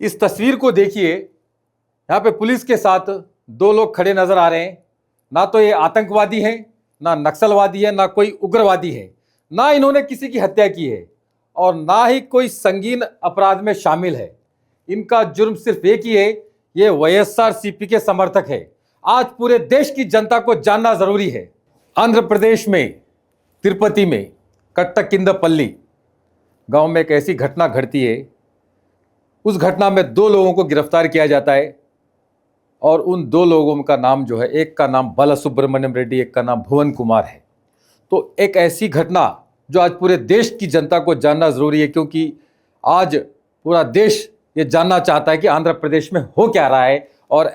इस तस्वीर को देखिए, यहाँ पे पुलिस के साथ दो लोग खड़े नजर आ रहे हैं। ना तो ये आतंकवादी हैं, ना नक्सलवादी है, ना कोई उग्रवादी है, ना इन्होंने किसी की हत्या की है और ना ही कोई संगीन अपराध में शामिल है। इनका जुर्म सिर्फ एक ही है, ये वाईएसआरसीपी के समर्थक है। आज पूरे देश की जनता को जानना जरूरी है। आंध्र प्रदेश में तिरुपति में कट्टकिंदपल्ली गांव में एक ऐसी घटना घटती है। उस घटना में दो लोगों को गिरफ्तार किया जाता है और उन दो लोगों का नाम जो है, एक का नाम बालासुब्रमण्यम रेड्डी, एक का नाम भुवन कुमार है। तो एक ऐसी घटना जो आज पूरे देश की जनता को जानना ज़रूरी है, क्योंकि आज पूरा देश ये जानना चाहता है कि आंध्र प्रदेश में हो क्या रहा है और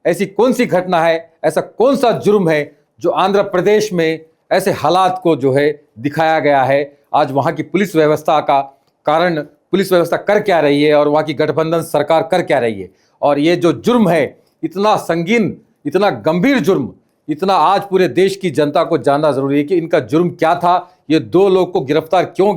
ऐसी कौन सी घटना है, ऐसा कौन सा जुर्म है जो आंध्र प्रदेश में ऐसे हालात को जो है दिखाया गया है। आज वहाँ की पुलिस व्यवस्था का कारण, पुलिस व्यवस्था कर क्या रही है और वहाँ की गठबंधन सरकार कर क्या रही है। और ये जो जुर्म है, इतना संगीन, इतना गंभीर जुर्म, इतना आज पूरे देश की जनता को जानना जरूरी है कि इनका जुर्म क्या था, ये दो लोग को गिरफ्तार क्यों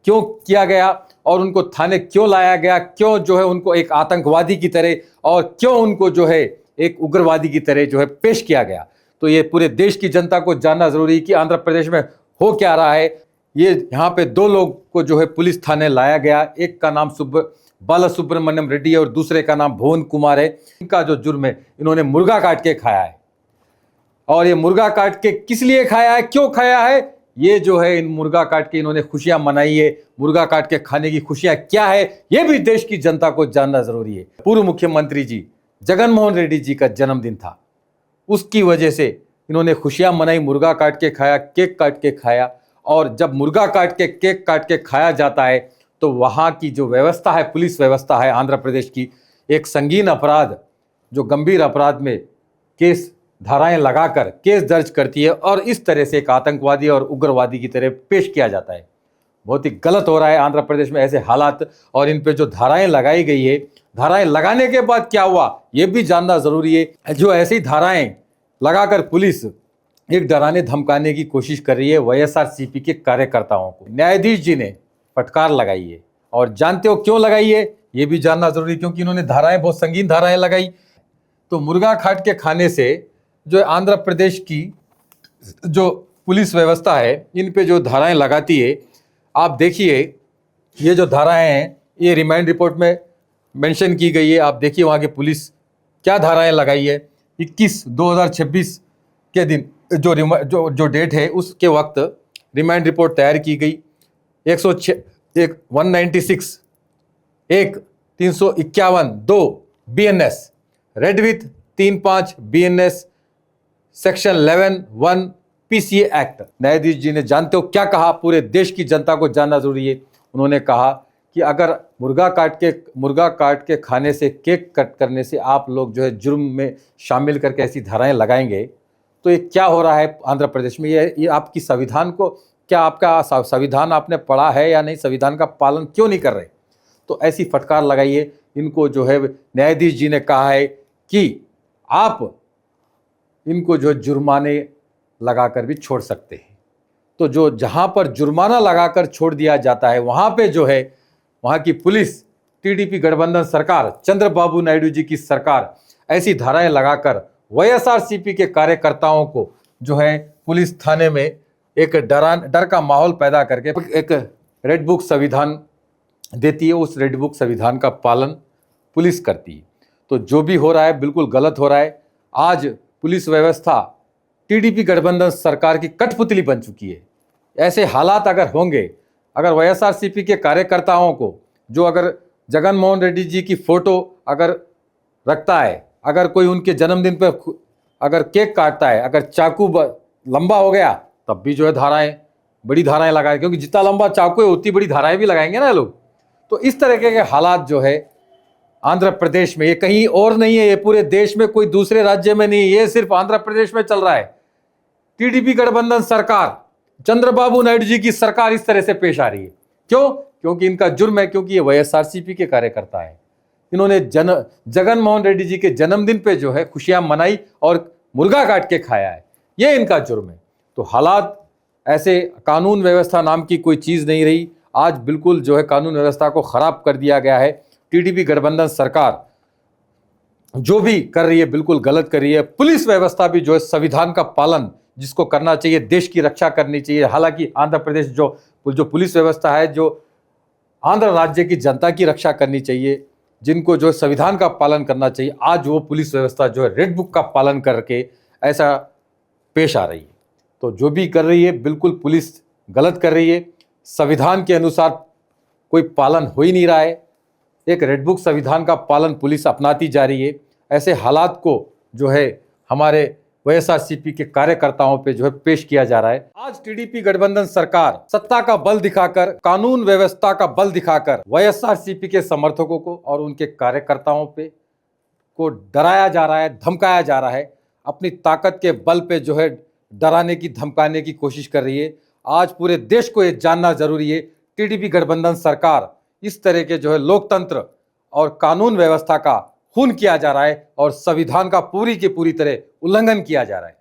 किया गया और उनको थाने क्यों लाया गया, क्यों जो है उनको एक आतंकवादी की तरह और क्यों उनको जो है एक उग्रवादी की तरह जो है पेश किया गया। तो ये पूरे देश की जनता को जानना जरूरी है कि आंध्र प्रदेश में हो क्या रहा है। ये यहाँ पे दो लोग को जो है पुलिस थाने लाया गया, एक का नाम बालासुब्रमण्यम रेड्डी है और दूसरे का नाम भुवन कुमार है। इनका जो जुर्म है, इन्होंने मुर्गा काट के खाया है। और ये मुर्गा काट के किस लिए खाया है, क्यों खाया है, ये जो है इन मुर्गा काट के इन्होंने खुशियां मनाई है। मुर्गा काट के खाने की खुशियां क्या है, ये भी देश की जनता को जानना जरूरी है। पूर्व मुख्यमंत्री जी जगनमोहन रेड्डी जी का जन्मदिन था, उसकी वजह से इन्होंने खुशियां मनाई, मुर्गा काट के खाया, केक काट के खाया। और जब मुर्गा काट के, केक काट के खाया जाता है तो वहाँ की जो व्यवस्था है, पुलिस व्यवस्था है आंध्र प्रदेश की, एक संगीन अपराध, जो गंभीर अपराध में केस धाराएं लगाकर केस दर्ज करती है और इस तरह से एक आतंकवादी और उग्रवादी की तरह पेश किया जाता है। बहुत ही गलत हो रहा है आंध्र प्रदेश में ऐसे हालात। और इन पे जो धाराएं लगाई गई है, धाराएं लगाने के बाद क्या हुआ ये भी जानना जरूरी है। जो ऐसी धाराएं लगाकर पुलिस एक डराने धमकाने की कोशिश कर रही है वाईएसआरसीपी के कार्यकर्ताओं को, न्यायाधीश जी ने फटकार लगाई है। और जानते हो क्यों लगाई है, ये भी जानना जरूरी है, क्योंकि इन्होंने धाराएं, बहुत संगीन धाराएं लगाई। तो मुर्गा काट के खाने से जो आंध्र प्रदेश की जो पुलिस व्यवस्था है, इन पे जो धाराएं लगाती है, आप देखिए ये जो धाराएं हैं ये रिमांड रिपोर्ट में मेंशन की गई है। आप देखिए वहाँ की पुलिस क्या धाराएं लगाई है। 21/2026 के दिन जो डेट है, उसके वक्त रिमांड रिपोर्ट तैयार की गई। 196 1 351 2 BNS red with 35 BNS section 11(1) PCA act. न्यायाधीश जी ने जानते हो क्या कहा, पूरे देश की जनता को जानना जरूरी है। उन्होंने कहा कि अगर मुर्गा काट के खाने से, केक कट करने से आप लोग जो है जुर्म में शामिल करके ऐसी धाराएं लगाएंगे तो ये क्या हो रहा है आंध्र प्रदेश में। ये आपकी संविधान को, क्या आपका संविधान आपने पढ़ा है या नहीं, संविधान का पालन क्यों नहीं कर रहे। तो ऐसी फटकार लगाइए इनको। जो है न्यायाधीश जी ने कहा है कि आप इनको जो जुर्माने लगाकर भी छोड़ सकते हैं। तो जो जहाँ पर जुर्माना लगाकर छोड़ दिया जाता है, वहाँ पे जो है वहाँ की पुलिस, टीडीपी गठबंधन सरकार, चंद्रबाबू नायडू जी की सरकार ऐसी धाराएं लगाकर वाईएसआरसीपी के कार्यकर्ताओं को जो है पुलिस थाने में एक डर का माहौल पैदा करके एक रेड बुक संविधान देती है। उस रेड बुक संविधान का पालन पुलिस करती है। तो जो भी हो रहा है बिल्कुल गलत हो रहा है। आज पुलिस व्यवस्था टीडीपी गठबंधन सरकार की कठपुतली बन चुकी है। ऐसे हालात अगर होंगे, अगर वाईएसआरसीपी के कार्यकर्ताओं को, जो अगर जगनमोहन रेड्डी जी की फ़ोटो अगर रखता है, अगर कोई उनके जन्मदिन पर अगर केक काटता है, अगर चाकू लंबा हो गया, तब भी जो है धाराएं, बड़ी धाराएं लगाएं, क्योंकि जितना लंबा चाकू है उतनी बड़ी धाराएं भी लगाएंगे ना लोग। तो इस तरह के हालात जो है आंध्र प्रदेश में, ये कहीं और नहीं है, ये पूरे देश में, कोई दूसरे राज्य में नहीं, ये सिर्फ आंध्र प्रदेश में चल रहा है। टीडीपी गठबंधन सरकार, चंद्रबाबू नायडू जी की सरकार इस तरह से पेश आ रही है। क्यों? क्योंकि इनका जुर्म है, क्योंकि ये वाईएसआरसीपी के कार्यकर्ता है। इन्होंने जगनमोहन रेड्डी जी के जन्मदिन पे जो है खुशियां मनाई और मुर्गा काट के खाया है, ये इनका जुर्म है। तो हालात ऐसे, कानून व्यवस्था नाम की कोई चीज़ नहीं रही। आज बिल्कुल जो है कानून व्यवस्था को ख़राब कर दिया गया है। टीडीपी गठबंधन सरकार जो भी कर रही है बिल्कुल गलत कर रही है। पुलिस व्यवस्था भी जो है संविधान का पालन जिसको करना चाहिए, देश की रक्षा करनी चाहिए। हालांकि आंध्र प्रदेश जो पुलिस व्यवस्था है, जो आंध्र राज्य की जनता की रक्षा करनी चाहिए, जिनको जो संविधान का पालन करना चाहिए, आज वो पुलिस व्यवस्था जो है रेड बुक का पालन करके ऐसा पेश आ रही है। तो जो भी कर रही है बिल्कुल पुलिस गलत कर रही है। संविधान के अनुसार कोई पालन हो ही नहीं रहा है। एक रेड बुक संविधान का पालन पुलिस अपनाती जा रही है। ऐसे हालात को जो है हमारे वाईएसआरसीपी के कार्यकर्ताओं पे जो है पेश किया जा रहा है। आज टीडीपी गठबंधन सरकार सत्ता का बल दिखाकर, कानून व्यवस्था का बल दिखाकर वाईएसआरसीपी के समर्थकों को और उनके कार्यकर्ताओं पे को डराया जा रहा है, धमकाया जा रहा है। अपनी ताकत के बल पे जो है डराने की, धमकाने की कोशिश कर रही है। आज पूरे देश को ये जानना जरूरी है, टीडीपी गठबंधन सरकार इस तरह के जो है लोकतंत्र और कानून व्यवस्था का खून किया जा रहा है और संविधान का पूरी की पूरी तरह उल्लंघन किया जा रहा है।